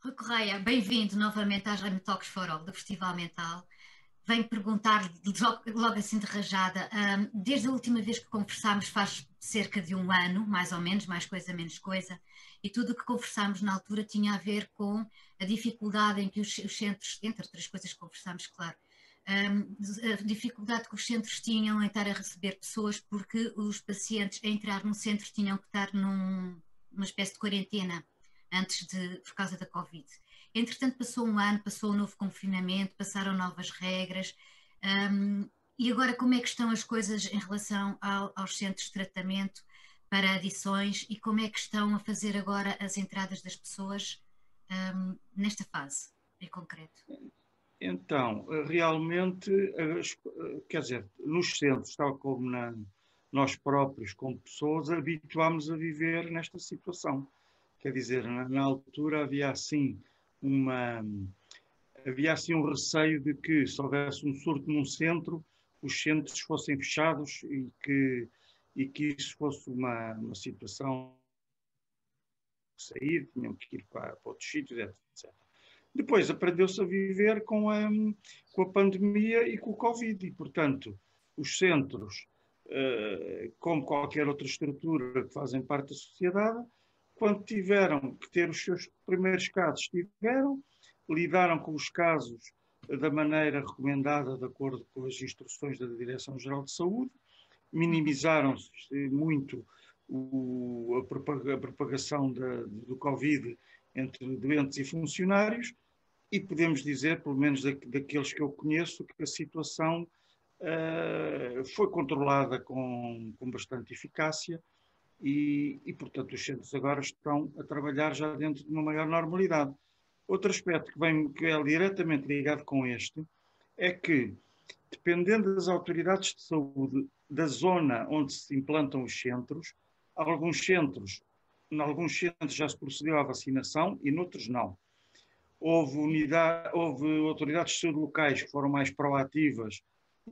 Rui Correia, bem-vindo novamente às Remy Talks for All do Festival Mental. Venho perguntar logo assim de rajada, desde a última vez que conversámos faz cerca de um ano, mais ou menos, mais coisa, menos coisa, e tudo o que conversámos na altura tinha a ver com a dificuldade em que os centros, entre outras coisas que conversámos, claro, a dificuldade que os centros tinham em estar a receber pessoas porque os pacientes a entrar no centro tinham que estar numa espécie de quarentena por causa da Covid. Entretanto, passou um ano, passou um novo confinamento, passaram novas regras. Um, e agora, como é que estão as coisas em relação aos centros de tratamento para adições e como é que estão a fazer agora as entradas das pessoas nesta fase, em concreto? Então, realmente, quer dizer, nos centros, tal como nós próprios, como pessoas, habituámos a viver nesta situação. Quer dizer, na altura uma, havia assim um receio de que se houvesse um surto num centro, os centros fossem fechados e que isso fosse uma situação de sair, tinham que ir para outros sítios, etc. Depois aprendeu-se a viver com a pandemia e com o Covid e, portanto, os centros, como qualquer outra estrutura que fazem parte da sociedade, quando tiveram que ter os seus primeiros casos, lidaram com os casos da maneira recomendada, de acordo com as instruções da Direção-Geral de Saúde, minimizaram-se muito a propagação do Covid entre doentes e funcionários, e podemos dizer, pelo menos daqueles que eu conheço, que a situação foi controlada com bastante eficácia portanto, os centros agora estão a trabalhar já dentro de uma maior normalidade. Outro aspecto que é diretamente ligado com este é que, dependendo das autoridades de saúde da zona onde se implantam os centros, em alguns centros já se procedeu à vacinação e noutros não. Houve autoridades de saúde locais que foram mais proativas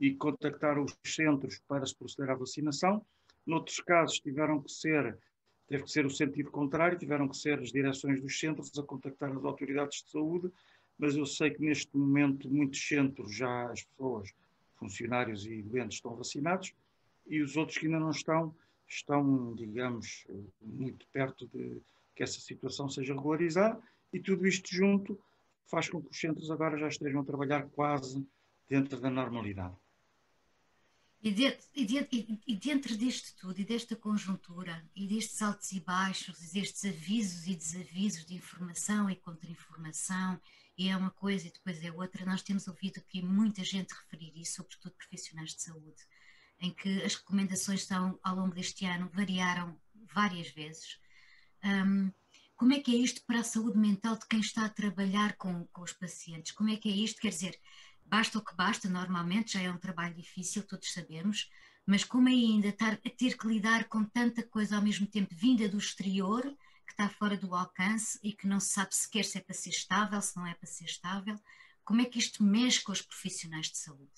e contactaram os centros para se proceder à vacinação. Noutros casos teve que ser o sentido contrário, tiveram que ser as direções dos centros a contactar as autoridades de saúde, mas eu sei que neste momento muitos centros já as pessoas, funcionários e doentes estão vacinados e os outros que ainda não estão, digamos, muito perto de que essa situação seja regularizada, e tudo isto junto faz com que os centros agora já estejam a trabalhar quase dentro da normalidade. E dentro disto tudo, e desta conjuntura, e destes altos e baixos, e destes avisos e desavisos de informação e contra-informação, e é uma coisa e depois é outra, nós temos ouvido aqui muita gente referir isso, sobretudo profissionais de saúde, em que as recomendações ao longo deste ano variaram várias vezes. Um, como é que é isto para a saúde mental de quem está a trabalhar com os pacientes? Como é que é isto? Quer dizer, basta o que basta, normalmente já é um trabalho difícil, todos sabemos, mas como é ainda estar a ter que lidar com tanta coisa ao mesmo tempo vinda do exterior, que está fora do alcance e que não se sabe sequer se é para ser estável, se não é para ser estável, como é que isto mexe com os profissionais de saúde?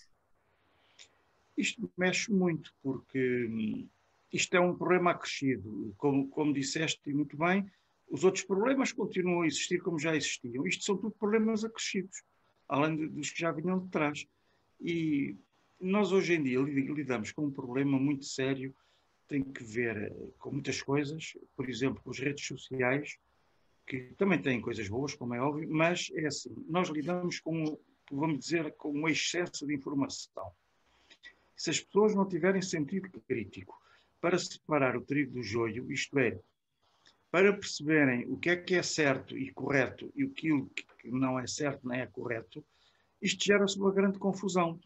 Isto mexe muito, porque isto é um problema acrescido. Como disseste muito bem, os outros problemas continuam a existir como já existiam. Isto são tudo problemas acrescidos, além dos que já vinham de trás. E nós hoje em dia lidamos com um problema muito sério, tem que ver com muitas coisas, por exemplo, com as redes sociais, que também têm coisas boas, como é óbvio, mas é assim, nós lidamos com, vamos dizer, com um excesso de informação. Se as pessoas não tiverem sentido crítico para separar o trigo do joio, isto é, para perceberem o que é certo e correto e aquilo que não é certo nem é correto, isto gera-se uma grande confusão.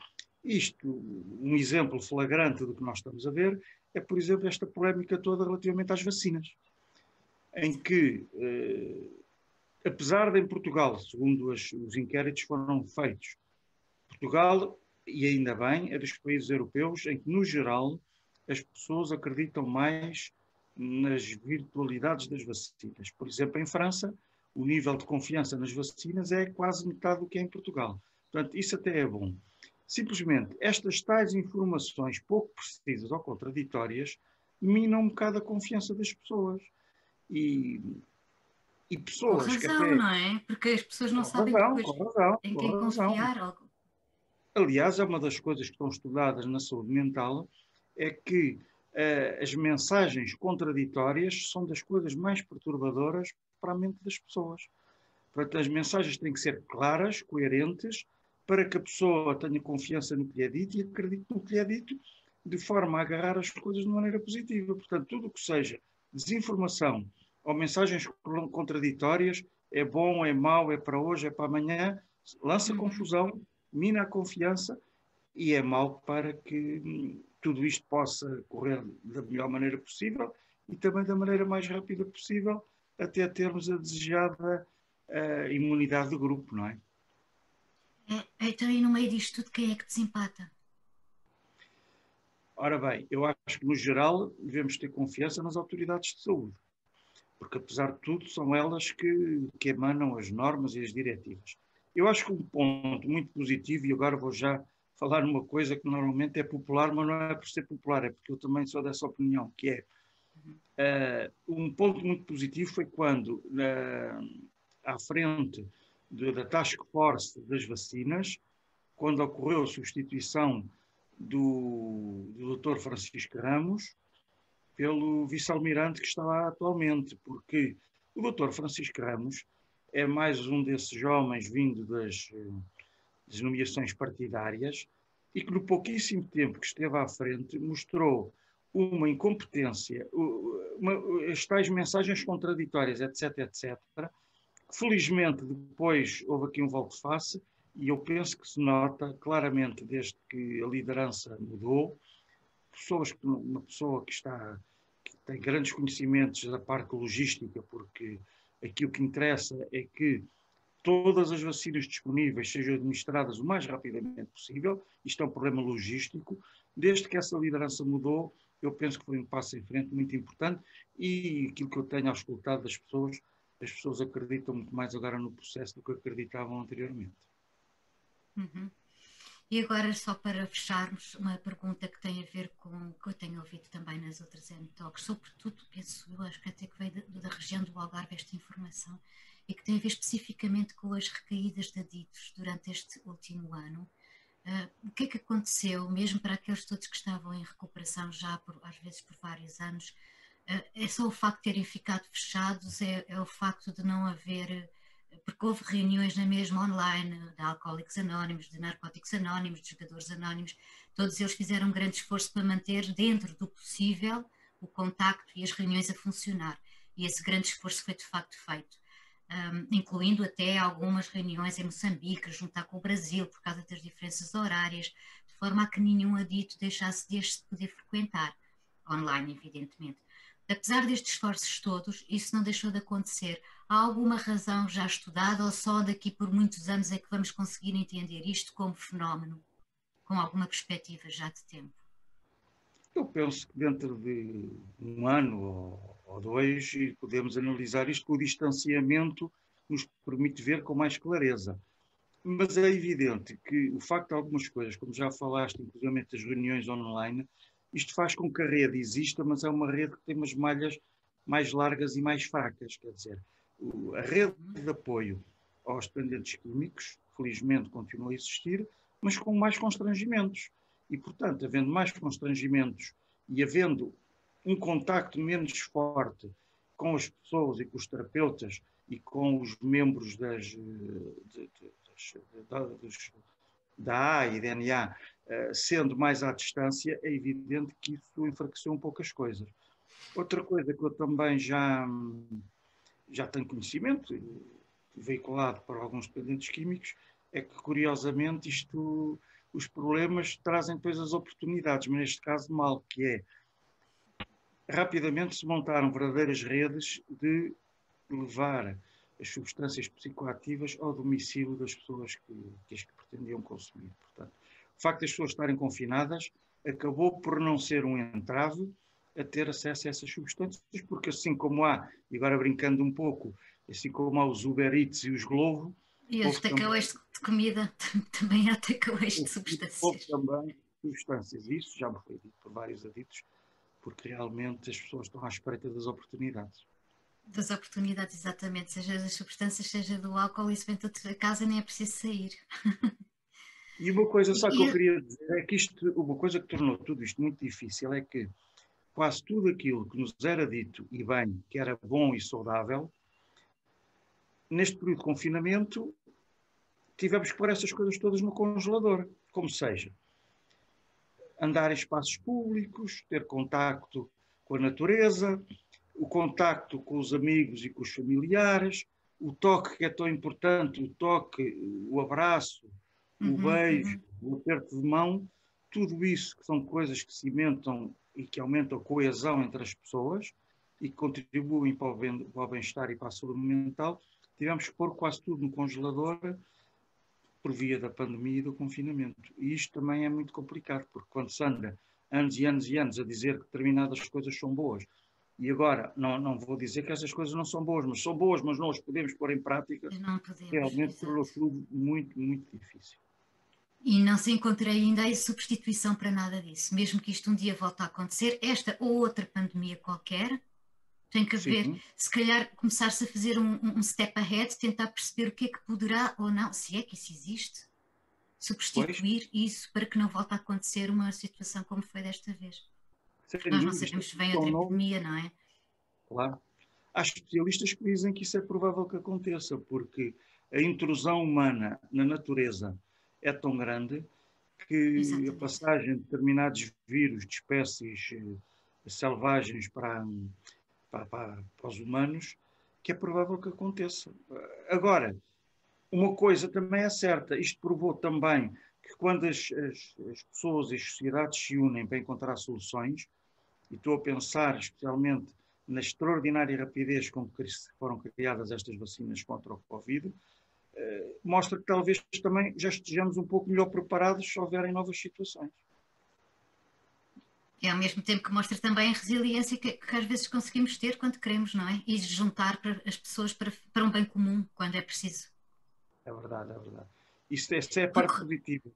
Um exemplo flagrante do que nós estamos a ver, é, por exemplo, esta polémica toda relativamente às vacinas, em que, apesar de em Portugal, segundo os inquéritos foram feitos, Portugal, e ainda bem, é dos países europeus em que, no geral, as pessoas acreditam mais nas virtualidades das vacinas. Por exemplo, em França, o nível de confiança nas vacinas é quase metade do que é em Portugal. Portanto, isso até é bom. Simplesmente, estas tais informações pouco precisas ou contraditórias minam um bocado a confiança das pessoas. E E Com pessoas que razão, até... não é? Porque as pessoas não Com sabem razão, depois com razão, em quem com razão. confiar. Aliás, é uma das coisas que estão estudadas na saúde mental, é que as mensagens contraditórias são das coisas mais perturbadoras para a mente das pessoas. Portanto, as mensagens têm que ser claras, coerentes, para que a pessoa tenha confiança no que lhe é dito e acredite no que lhe é dito, de forma a agarrar as coisas de maneira positiva. Portanto, tudo o que seja desinformação ou mensagens contraditórias, é bom, é mau, é para hoje, é para amanhã, lança Uhum. confusão, mina a confiança e é mau para que tudo isto possa correr da melhor maneira possível e também da maneira mais rápida possível, até termos a desejada imunidade do grupo, não é? Então, e no meio disto tudo, quem é que desempata? Ora bem, eu acho que no geral devemos ter confiança nas autoridades de saúde, porque apesar de tudo são elas que emanam as normas e as diretivas. Eu acho que um ponto muito positivo, e agora vou já falar numa coisa que normalmente é popular, mas não é por ser popular, é porque eu também sou dessa opinião, que é um ponto muito positivo foi quando, à frente da Task Force das vacinas, quando ocorreu a substituição do Dr. Francisco Ramos pelo vice-almirante que está lá atualmente, porque o Dr. Francisco Ramos é mais um desses homens vindo das nomeações partidárias e que no pouquíssimo tempo que esteve à frente mostrou uma incompetência, as tais mensagens contraditórias, etc, etc. Felizmente depois houve aqui um volte-face e eu penso que se nota claramente desde que a liderança mudou, uma pessoa que tem grandes conhecimentos da parte logística, porque aqui o que interessa é que todas as vacinas disponíveis sejam administradas o mais rapidamente possível. Isto é um problema logístico. Desde que essa liderança mudou, eu penso que foi um passo em frente muito importante e aquilo que eu tenho auscultado das pessoas, as pessoas acreditam muito mais agora no processo do que acreditavam anteriormente. Uhum. E agora, só para fecharmos, uma pergunta que tem a ver com o que eu tenho ouvido também nas outras NTalks, sobretudo, penso eu, acho que até que veio da região do Algarve esta informação, e que tem a ver especificamente com as recaídas de aditos durante este último ano. O que é que aconteceu, mesmo para aqueles todos que estavam em recuperação já, às vezes por vários anos? É só o facto de terem ficado fechados, é o facto de não haver, porque houve reuniões na mesma online, de Alcoólicos Anónimos, de Narcóticos Anónimos, de Jogadores Anónimos, todos eles fizeram um grande esforço para manter dentro do possível o contacto e as reuniões a funcionar. E esse grande esforço foi de facto feito. Incluindo até algumas reuniões em Moçambique, juntar com o Brasil, por causa das diferenças horárias, de forma a que nenhum adito deixasse de poder frequentar, online, evidentemente. Apesar destes esforços todos, isso não deixou de acontecer. Há alguma razão já estudada ou só daqui por muitos anos é que vamos conseguir entender isto como fenómeno, com alguma perspectiva já de tempo? Eu penso que dentro de um ano ou dois podemos analisar isto, que o distanciamento nos permite ver com mais clareza. Mas é evidente que o facto de algumas coisas, como já falaste, inclusive das reuniões online, isto faz com que a rede exista, mas é uma rede que tem umas malhas mais largas e mais fracas. Quer dizer, a rede de apoio aos dependentes químicos, felizmente, continua a existir, mas com mais constrangimentos. E, portanto, havendo mais constrangimentos e havendo um contacto menos forte com as pessoas e com os terapeutas e com os membros da A e DNA, sendo mais à distância, é evidente que isso enfraqueceu um pouco as coisas. Outra coisa que eu também já tenho conhecimento, veiculado por alguns dependentes químicos, é que, curiosamente, os problemas trazem depois as oportunidades, mas neste caso mal, que é, rapidamente se montaram verdadeiras redes de levar as substâncias psicoativas ao domicílio das pessoas que as pretendiam consumir. Portanto, o facto das pessoas estarem confinadas acabou por não ser um entrave a ter acesso a essas substâncias, porque assim como há, e agora brincando um pouco, assim como há os Uber Eats e os Glovo, E os houve também, takeaways de comida, também há takeaways de houve substâncias. também substâncias. Isso já me foi dito por vários aditos, porque realmente as pessoas estão à espreita das oportunidades. Das oportunidades, exatamente, seja das substâncias, seja do álcool, isso vem tudo a casa, nem é preciso sair. E uma coisa só que eu E, queria dizer é que isto, uma coisa que tornou tudo isto muito difícil é que quase tudo aquilo que nos era dito, e bem, que era bom e saudável, neste período de confinamento, tivemos que pôr essas coisas todas no congelador. Como seja, andar em espaços públicos, ter contacto com a natureza, o contacto com os amigos e com os familiares, o toque que é tão importante, o toque, o abraço, o uhum, beijo, uhum. o aperto de mão, tudo isso que são coisas que cimentam e que aumentam a coesão entre as pessoas e que contribuem para o bem-estar e para a saúde mental, tivemos que pôr quase tudo no congelador por via da pandemia e do confinamento. E isto também é muito complicado, porque quando se anda anos e anos e anos a dizer que determinadas coisas são boas, e agora, não vou dizer que essas coisas não são boas, mas não as podemos pôr em prática, Mas não podemos, realmente tornou exato. tudo muito, muito difícil. E não se encontra ainda a substituição para nada disso. Mesmo que isto um dia volte a acontecer, esta ou outra pandemia qualquer, tem que haver, Sim, se calhar, começar-se a fazer um step ahead, tentar perceber o que é que poderá ou não, se é que isso existe, pois, substituir isso para que não volte a acontecer uma situação como foi desta vez. Porque sem nós não dúvida, isto sabemos se vem é um outra novo, epidemia, não é? claro. Há especialistas que dizem que isso é provável que aconteça, porque a intrusão humana na natureza é tão grande que a Exatamente. passagem de determinados vírus de espécies selvagens para os humanos, que é provável que aconteça. Agora, uma coisa também é certa, isto provou também que quando as pessoas e as sociedades se unem para encontrar soluções, e estou a pensar especialmente na extraordinária rapidez com que foram criadas estas vacinas contra o Covid, mostra que talvez também já estejamos um pouco melhor preparados se houverem novas situações. E ao mesmo tempo que mostra também a resiliência que às vezes conseguimos ter quando queremos, não é? E juntar as pessoas para um bem comum, quando é preciso. É verdade, é verdade. Isso é a parte positiva.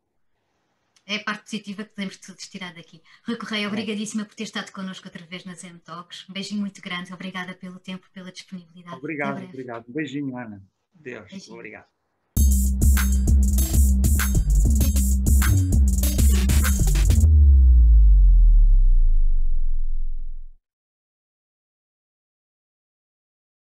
É a parte positiva que podemos todos tirar daqui. Rui Correia, É. obrigadíssima por ter estado connosco outra vez na Zen Talks. Um beijinho muito grande. Obrigada pelo tempo, pela disponibilidade. Até Obrigado, breve. obrigado. Um beijinho, Ana. Deus, Beijinho. obrigado.